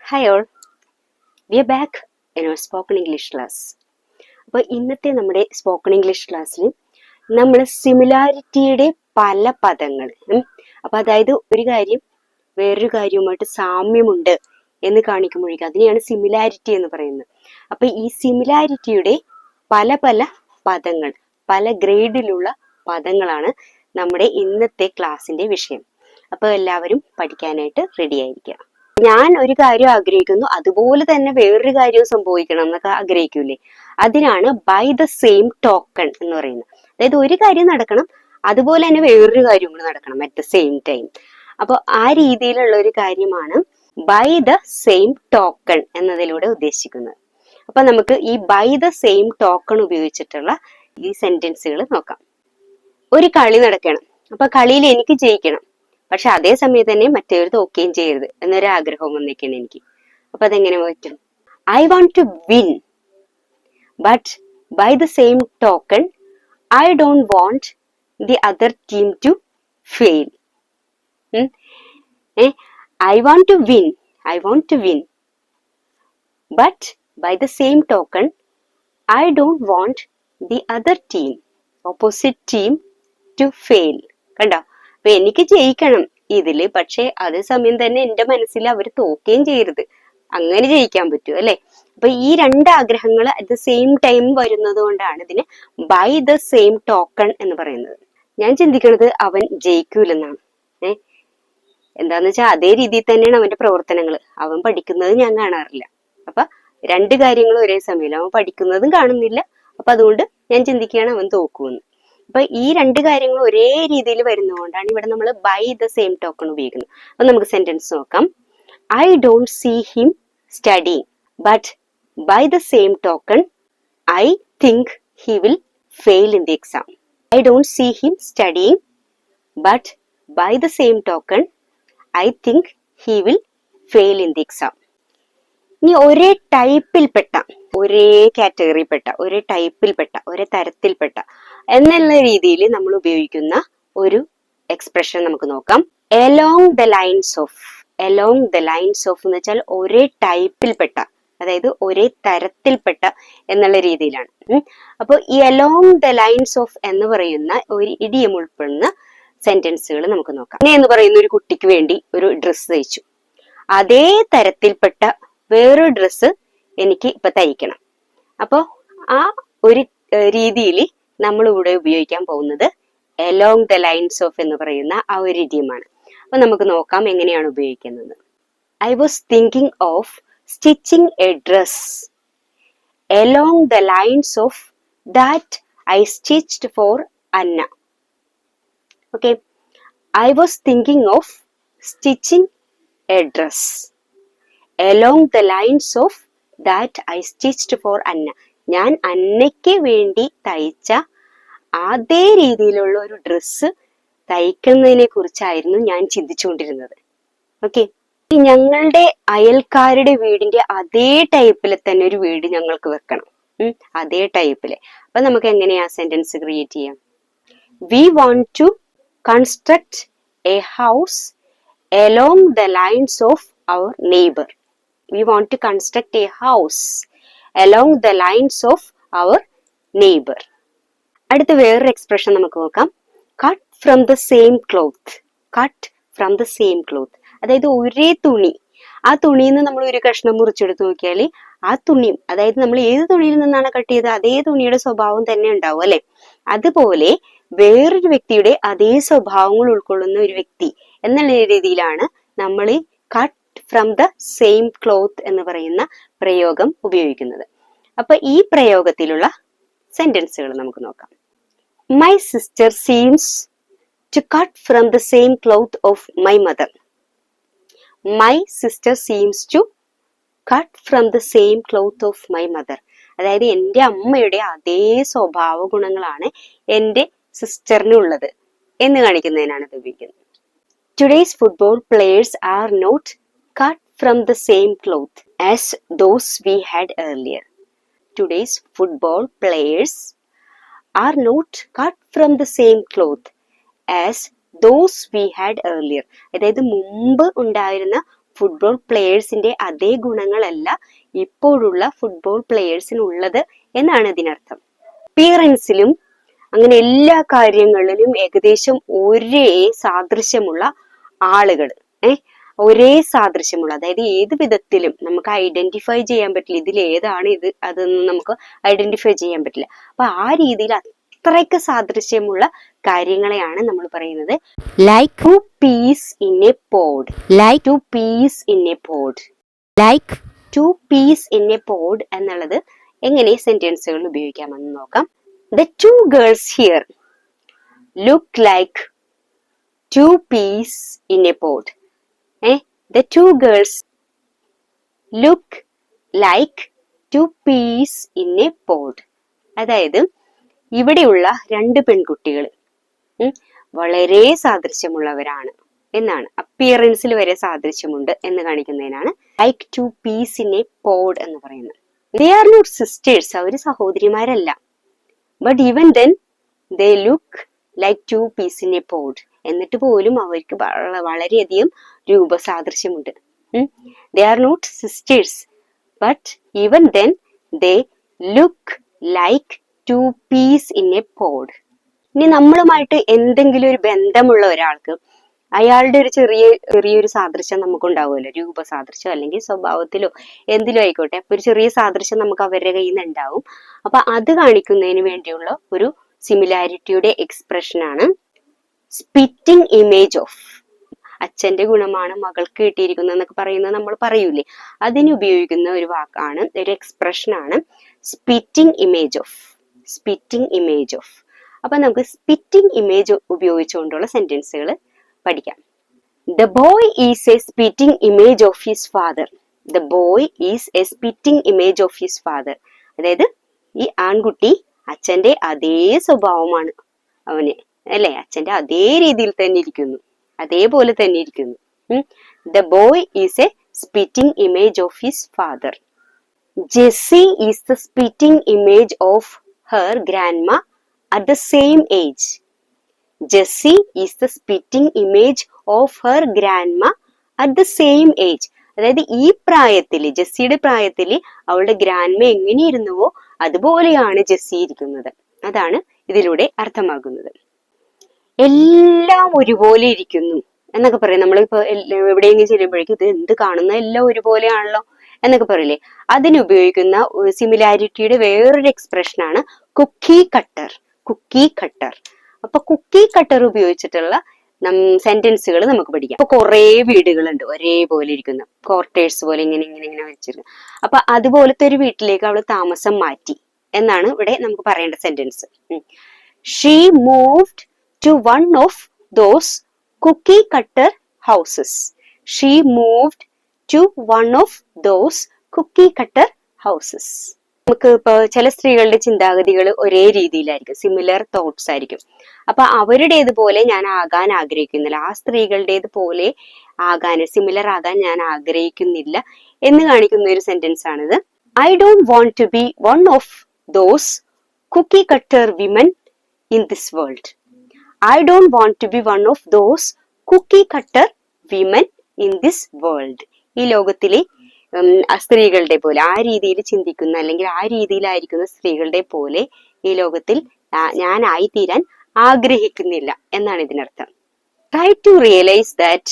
Hi all, we are back in our spoken English class. അപ്പോൾ ഇന്നത്തെ നമ്മുടെ spoken English ക്ലാസ്സിൽ നമ്മൾ സിമിലാരിറ്റിയുടെ പല പദങ്ങൾ അപ്പോൾ അതായത് ഒരു കാര്യം വേറൊരു കാര്യവുമായിട്ട് സാമ്യമുണ്ട് എന്ന് കാണിക്കുമ്പോഴേക്കും അതിനെയാണ് സിമിലാരിറ്റി എന്ന് പറയുന്നത്. അപ്പോൾ ഈ സിമിലാരിറ്റിയുടെ പല പല പദങ്ങൾ, പല ഗ്രേഡിലുള്ള പദങ്ങളാണ് നമ്മുടെ ഇന്നത്തെ ക്ലാസ്സിന്റെ വിഷയം. അപ്പോൾ എല്ലാവരും പഠിക്കാനായിട്ട് റെഡി ആയിരിക്കുക. ഞാൻ ഒരു കാര്യം ആഗ്രഹിക്കുന്നു, അതുപോലെ തന്നെ വേറൊരു കാര്യവും സംഭവിക്കണം എന്നൊക്കെ ആഗ്രഹിക്കൂലേ, അതിനാണ് ബൈ ദ സെയിം ടോക്കൺ എന്ന് പറയുന്നത്. അതായത് ഒരു കാര്യം നടക്കണം, അതുപോലെ തന്നെ വേറൊരു കാര്യം കൂടി നടക്കണം അറ്റ് ദ സെയിം ടൈം. അപ്പോൾ ആ രീതിയിലുള്ള ഒരു കാര്യമാണ് ബൈ ദ സെയിം ടോക്കൺ എന്നതിലൂടെ ഉദ്ദേശിക്കുന്നത്. അപ്പൊ നമുക്ക് ഈ ബൈ ദ സെയിം ടോക്കൺ ഉപയോഗിച്ചിട്ടുള്ള ഈ സെന്റൻസുകൾ നോക്കാം. ഒരു കളി നടക്കണം, അപ്പൊ കളിയിൽ എനിക്ക് ജയിക്കണം, പക്ഷെ അതേ സമയത്ത് തന്നെ മറ്റേവർ തോക്കുകയും ചെയ്യരുത് എന്നൊരു ആഗ്രഹം വന്നിരിക്കണം എനിക്ക്. അപ്പൊ അതെങ്ങനെ പറ്റും? I want to win, but by the same token I don't want the other team to fail. I want to win, but by the same token I don't want the other team, opposite team to fail. കണ്ടോ? അപ്പൊ എനിക്ക് ജയിക്കണം ഇതില്, പക്ഷെ അതേ സമയം തന്നെ എന്റെ മനസ്സിൽ അവർ തോക്കുകയും ചെയ്യരുത്. അങ്ങനെ ജയിക്കാൻ പറ്റൂ അല്ലെ? അപ്പൊ ഈ രണ്ട് ആഗ്രഹങ്ങൾ അറ്റ് ദ സെയിം ടൈം വരുന്നത് കൊണ്ടാണ് ഇതിന് ബൈ ദ സെയിം ടോക്കൺ എന്ന് പറയുന്നത്. ഞാൻ ചിന്തിക്കുന്നത് അവൻ ജയിക്കൂലെന്നാണ്. എന്താന്ന് വെച്ചാൽ അതേ രീതിയിൽ തന്നെയാണ് അവന്റെ പ്രവർത്തനങ്ങൾ. അവൻ പഠിക്കുന്നത് ഞാൻ കാണാറില്ല. അപ്പൊ രണ്ട് കാര്യങ്ങളും ഒരേ സമയം, അവൻ പഠിക്കുന്നതും കാണുന്നില്ല. അപ്പൊ അതുകൊണ്ട് ഞാൻ ചിന്തിക്കുകയാണ് അവൻ തോക്കുമെന്ന്. അപ്പൊ ഈ രണ്ട് കാര്യങ്ങൾ ഒരേ രീതിയിൽ വരുന്നതുകൊണ്ടാണ് ഇവിടെ നമ്മൾ ബൈ ദ സെയിം ടോക്കൺ ഉപയോഗിക്കുന്നത്. അപ്പൊ നമുക്ക് സെന്റൻസ് നോക്കാം. I don't see him studying, but by the same token I think he will fail in the exam. I don't see him studying, but by the same token I think he will fail in the exam. ഇനി ഒരേ ടൈപ്പിൽപ്പെട്ട, ഒരേ കാറ്റഗറിയിൽപ്പെട്ട, ഒരേ ടൈപ്പിൽപ്പെട്ട, ഒരേ തരത്തിൽപ്പെട്ട എന്നുള്ള രീതിയിൽ നമ്മൾ ഉപയോഗിക്കുന്ന ഒരു എക്സ്പ്രഷൻ നമുക്ക് നോക്കാം. Along the lines of. Along the lines of എന്ന് വെച്ചാൽ ഒരേ ടൈപ്പിൽപ്പെട്ട, അതായത് ഒരേ തരത്തിൽപ്പെട്ട എന്നുള്ള രീതിയിലാണ്. അപ്പൊ ഈ എലോങ് ദ ലൈൻസ് ഓഫ് എന്ന് പറയുന്ന ഒരു ഇഡിയം ഉൾപ്പെടുന്ന സെന്റൻസുകൾ നമുക്ക് നോക്കാം. അങ്ങനെ എന്ന് പറയുന്ന ഒരു കുട്ടിക്ക് വേണ്ടി ഒരു ഡ്രസ്സ് തയ്ച്ചു. അതേ തരത്തിൽപ്പെട്ട വേറൊരു ഡ്രസ്സ് എനിക്ക് ഇപ്പൊ തയ്ക്കണം. അപ്പൊ ആ ഒരു രീതിയിൽ നമ്മൾ ഇവിടെ ഉപയോഗിക്കാൻ പോകുന്നത് എലോങ് ദ ലൈൻസ് ഓഫ് എന്ന് പറയുന്ന ആ ഒരു ഇഡിയമാണ്. അപ്പൊ നമുക്ക് നോക്കാം എങ്ങനെയാണ് ഉപയോഗിക്കുന്നത്. I was thinking of stitching a dress along the lines of that I stitched for Anna. Okay, I was thinking of stitching a dress along the lines of that I stitched for Anna. ഞാൻ അന്നയ്ക്ക് വേണ്ടി തയ്ച്ച അതേ രീതിയിലുള്ള ഒരു dress തയ്ക്കുന്നതിനെ കുറിച്ചായിരുന്നു ഞാൻ ചിന്തിച്ചുകൊണ്ടിരുന്നത്. Okay, ഞങ്ങളുടെ അയൽക്കാരുടെ വീടിന്റെ അതേ ടൈപ്പിൽ തന്നെ ഒരു വീട് ഞങ്ങൾക്ക് വെക്കണം. അതേ ടൈപ്പില്. അപ്പൊ നമുക്ക് എങ്ങനെയാ സെന്റൻസ് ക്രിയേറ്റ് ചെയ്യാം? We want to construct a house along the lines of our neighbor. We want to construct a house along the lines of our neighbor. അടുത്ത വേറൊരു എക്സ്പ്രഷൻ നമുക്ക് നോക്കാം. cut from the same cloth. cut from the same cloth. അതായത് ഒരേ തുണി, ആ തുണിയിൽ നിന്ന് നമ്മൾ ഒരു കഷ്ണം മുറിച്ചെടുത്ത് നോക്കിയാൽ ആ തുണി, അതായത് നമ്മൾ ഏത് തുണിയിൽ നിന്നാണ് കട്ട് ചെയ്തത് അതേ തുണിയുടെ സ്വഭാവം തന്നെ ഉണ്ടാവും അല്ലെ? അതുപോലെ വേറൊരു വ്യക്തിയുടെ അതേ സ്വഭാവങ്ങൾ ഉൾക്കൊള്ളുന്ന ഒരു വ്യക്തി എന്നുള്ള രീതിയിലാണ് നമ്മൾ cut from the same cloth എന്ന് പറയുന്ന പ്രയോഗം ഉപയോഗിക്കുന്നത്. അപ്പൊ ഈ പ്രയോഗത്തിലുള്ള സെന്റൻസുകൾ നമുക്ക് നോക്കാം. My sister seems to cut from the same cloth of my mother. My sister seems to cut from the same cloth of my mother. അതായത് എൻ്റെ അമ്മയുടെ അതേ സ്വഭാവ ഗുണങ്ങളാണ് എൻ്റെ സിസ്റ്ററിനുള്ളത് എന്ന് കാണിക്കുന്നതിനാണ് ഇത് ഉപയോഗിക്കുന്നത്. Today's football players are not cut from the same cloth as those we had earlier. Today's football players are not cut from the same cloth as those we had earlier. അതായത് മുമ്പ് ഉണ്ടായിരുന്ന ഫുട്ബോൾ പ്ലെയേഴ്സിന്റെ അതേ ഗുണങ്ങളല്ല ഇപ്പോഴുള്ള football പ്ലെയേഴ്സിനുള്ളത് എന്നാണ് ഇതിനർത്ഥം. അപ്പിയറൻസിലും അങ്ങനെ എല്ലാ കാര്യങ്ങളിലും ഏകദേശം ഒരേ സാദൃശ്യമുള്ള ആളുകൾ, ഒരേ സാദൃശ്യമുള്ള, അതായത് ഏത് വിധത്തിലും നമുക്ക് ഐഡന്റിഫൈ ചെയ്യാൻ പറ്റില്ല ഇതിൽ ഏതാണ് ഇത് അതെന്ന് നമുക്ക് ഐഡന്റിഫൈ ചെയ്യാൻ പറ്റില്ല. അപ്പൊ ആ രീതിയിൽ അത്രയ്ക്ക് സാദൃശ്യമുള്ള കാര്യങ്ങളെയാണ് നമ്മൾ പറയുന്നത് like two peas in a pod. Like two peas in a pod. Like two peas in a pod എന്നുള്ളത് എങ്ങനെ സെന്റൻസുകൾ ഉപയോഗിക്കാമെന്ന് നോക്കാം. The two girls here look like two peas in a pod. The two girls look like two peas in a pod. അതായത് ഇവിടെയുള്ള രണ്ട് പെൺകുട്ടികൾ വളരെ സാദൃശ്യമുള്ളവരാണ് എന്നാണ്. അപ്പിയറൻസിൽ വരെ സാദൃശ്യമുണ്ട് എന്ന് കാണിക്കുന്നതിനാണ് like two peas in a pod എന്ന് പറയുന്നത്. They are not sisters. അവര് സഹോദരിമാരല്ല. But even then they look like two peas in a pod. എന്നിട്ട് പോലും അവർക്ക് വളരെയധികം രൂപസാദൃശ്യമുണ്ട്. They are not sisters but even then they look like two peas in a pod. ഇനി നമ്മളുമായിട്ട് എന്തെങ്കിലും ഒരു ബന്ധമുള്ള ഒരാൾക്ക് അയാളുടെ ഒരു ചെറിയൊരു സാദൃശ്യം നമുക്കുണ്ടാവുമല്ലോ, രൂപസാദൃശ്യം അല്ലെങ്കിൽ സ്വഭാവത്തിലോ എന്തിലോ ആയിക്കോട്ടെ. അപ്പൊ ഒരു ചെറിയ സാദൃശ്യം നമുക്ക് അവരുടെ കയ്യിൽ നിന്ന് ഉണ്ടാവും. അപ്പൊ അത് കാണിക്കുന്നതിന് വേണ്ടിയുള്ള ഒരു സിമിലാരിറ്റിയുടെ എക്സ്പ്രഷൻ ആണ് സ്പിറ്റിംഗ് ഇമേജ് ഓഫ്. അച്ഛന്റെ ഗുണമാണ് മകൾക്ക് കിട്ടിയിരിക്കുന്നത് എന്നൊക്കെ പറയുന്നത് നമ്മൾ പറയൂലേ, അതിന് ഉപയോഗിക്കുന്ന ഒരു വാക്കാണ്, ഒരു എക്സ്പ്രഷൻ ആണ് spitting image of. Spitting image of. അപ്പൊ നമുക്ക് സ്പിറ്റിംഗ് ഇമേജ് ഉപയോഗിച്ചുകൊണ്ടുള്ള സെന്റൻസുകൾ പഠിക്കാം. The boy is a spitting image of his father. The boy is a spitting image of his father. അതായത് ഈ ആൺകുട്ടി അച്ഛന്റെ അതേ സ്വഭാവമാണ് അവന്, അല്ലെ? അച്ഛന്റെ അതേ രീതിയിൽ തന്നെ ഇരിക്കുന്നു, അതേപോലെ തന്നെ ഇരിക്കുന്നു. The boy is a spitting image of his father. Jessie is the spitting image of her grandma at the same age. Jessie is the spitting image of her grandma at the same age. അതായത് ഈ പ്രായത്തില്, ജെസ്സിയുടെ പ്രായത്തില് അവളുടെ grandma എങ്ങനെയിരുന്നുവോ അതുപോലെയാണ് Jessy ഇരിക്കുന്നത്. അതാണ് ഇതിലൂടെ അർത്ഥമാകുന്നത്. എല്ലാം ഒരുപോലെ ഇരിക്കുന്നു എന്നൊക്കെ പറയും. നമ്മളിപ്പോ എവിടെയെങ്കിലും ചെല്ലുമ്പോഴേക്കും ഇത് എന്ത് കാണുന്ന എല്ലാം ഒരുപോലെയാണല്ലോ എന്നൊക്കെ പറയില്ലേ, അതിനുപയോഗിക്കുന്ന സിമിലാരിറ്റിയുടെ വേറൊരു എക്സ്പ്രഷൻ ആണ് കുക്കി കട്ടർ. കുക്കി കട്ടർ. അപ്പൊ കുക്കി കട്ടർ ഉപയോഗിച്ചിട്ടുള്ള സെന്റൻസുകൾ നമുക്ക് പഠിക്കാം. അപ്പൊ കുറെ വീടുകളുണ്ട് ഒരേപോലെ ഇരിക്കുന്ന, ക്വാർട്ടേഴ്സ് പോലെ ഇങ്ങനെ ഇങ്ങനെ ഇങ്ങനെ വെച്ചിരിക്കുന്നത്. അപ്പൊ അതുപോലത്തെ ഒരു വീട്ടിലേക്ക് അവള് താമസം മാറ്റി എന്നാണ് ഇവിടെ നമുക്ക് പറയേണ്ട sentence. She moved to one of those cookie cutter houses. She moved to one of those cookie cutter houses. നമുക്ക് ഇപ്പൊ ചില സ്ത്രീകളുടെ ചിന്താഗതികൾ ഒരേ രീതിയിലായിരിക്കും, സിമിലർ തോട്ട്സ് ആയിരിക്കും. അപ്പൊ അവരുടേതുപോലെ ഞാൻ ആകാൻ ആഗ്രഹിക്കുന്നില്ല, ആ സ്ത്രീകളുടേത് പോലെ ആകാൻ, സിമിലർ ആകാൻ ഞാൻ ആഗ്രഹിക്കുന്നില്ല എന്ന് കാണിക്കുന്ന ഒരു സെന്റൻസ് ആണിത്. I don't want to be one of those cookie cutter women in this world. I don't want to be one of those cookie cutter women in this world. ഈ ലോകത്തിലെ സ്ത്രീകളുടെ പോലെ, ആ രീതിയിൽ ചിന്തിക്കുന്ന അല്ലെങ്കിൽ ആ രീതിയിലായിരിക്കുന്ന സ്ത്രീകളുടെ പോലെ ഈ ലോകത്തിൽ ഞാൻ ആയിത്തീരാൻ ആഗ്രഹിക്കുന്നില്ല എന്നാണ് ഇതിനർത്ഥം. Try to realise that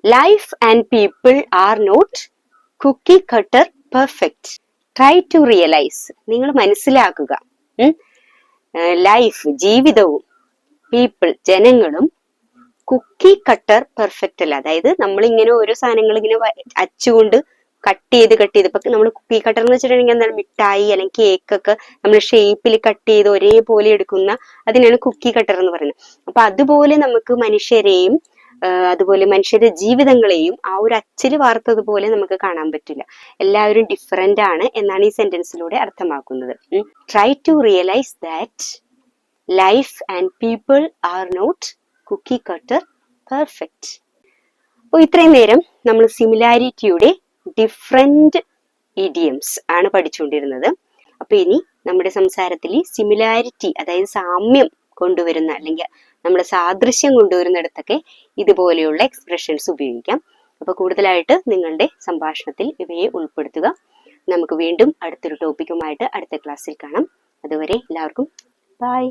life and people are not cookie cutter perfect. Try to realise, നിങ്ങൾ മനസ്സിലാക്കുക, ലൈഫ് ജീവിതവും പീപ്പിൾ ജനങ്ങളും കുക്കി കട്ടർ പെർഫെക്റ്റ് അല്ല. അതായത് നമ്മളിങ്ങനെ ഓരോ സാധനങ്ങൾ ഇങ്ങനെ അച്ചുകൊണ്ട് കട്ട് ചെയ്ത് ഇപ്പൊ നമ്മൾ കുക്കി കട്ടർ എന്ന് വെച്ചിട്ടുണ്ടെങ്കിൽ എന്താണ്, മിഠായി അല്ലെങ്കിൽ കേക്കൊക്കെ നമ്മൾ ഷേപ്പിൽ കട്ട് ചെയ്ത് ഒരേപോലെ എടുക്കുന്ന അതിനാണ് കുക്കി കട്ടർ എന്ന് പറയുന്നത്. അപ്പൊ അതുപോലെ നമുക്ക് മനുഷ്യരെയും അതുപോലെ മനുഷ്യരുടെ ജീവിതങ്ങളെയും ആ ഒരു അച്ചിൽ വാർത്തതുപോലെ നമുക്ക് കാണാൻ പറ്റില്ല. എല്ലാവരും ഡിഫറെന്റ് ആണ് എന്നാണ് ഈ സെന്റൻസിലൂടെ അർത്ഥമാക്കുന്നത്. Try to realise that life and people are not cookie cutter perfect. അപ്പോൾ ഇത്രയും നേരം നമ്മൾ സിമിലാരിറ്റിയുടെ ഡിഫറെന്റ് ഇഡിയംസ് ആണ് പഠിച്ചുകൊണ്ടിരുന്നത്. അപ്പൊ ഇനി നമ്മുടെ സംസാരത്തിൽ സിമിലാരിറ്റി, അതായത് സാമ്യം കൊണ്ടുവരുന്ന അല്ലെങ്കിൽ നമ്മുടെ സാദൃശ്യം കൊണ്ടുവരുന്നിടത്തൊക്കെ ഇതുപോലെയുള്ള എക്സ്പ്രഷൻസ് ഉപയോഗിക്കാം. അപ്പോൾ കൂടുതലായിട്ട് നിങ്ങളുടെ സംഭാഷണത്തിൽ ഇവയെ ഉൾപ്പെടുത്തുക. നമുക്ക് വീണ്ടും അടുത്തൊരു ടോപ്പിക്കുമായിട്ട് അടുത്ത ക്ലാസ്സിൽ കാണാം. അതുവരെ എല്ലാവർക്കും ബൈ.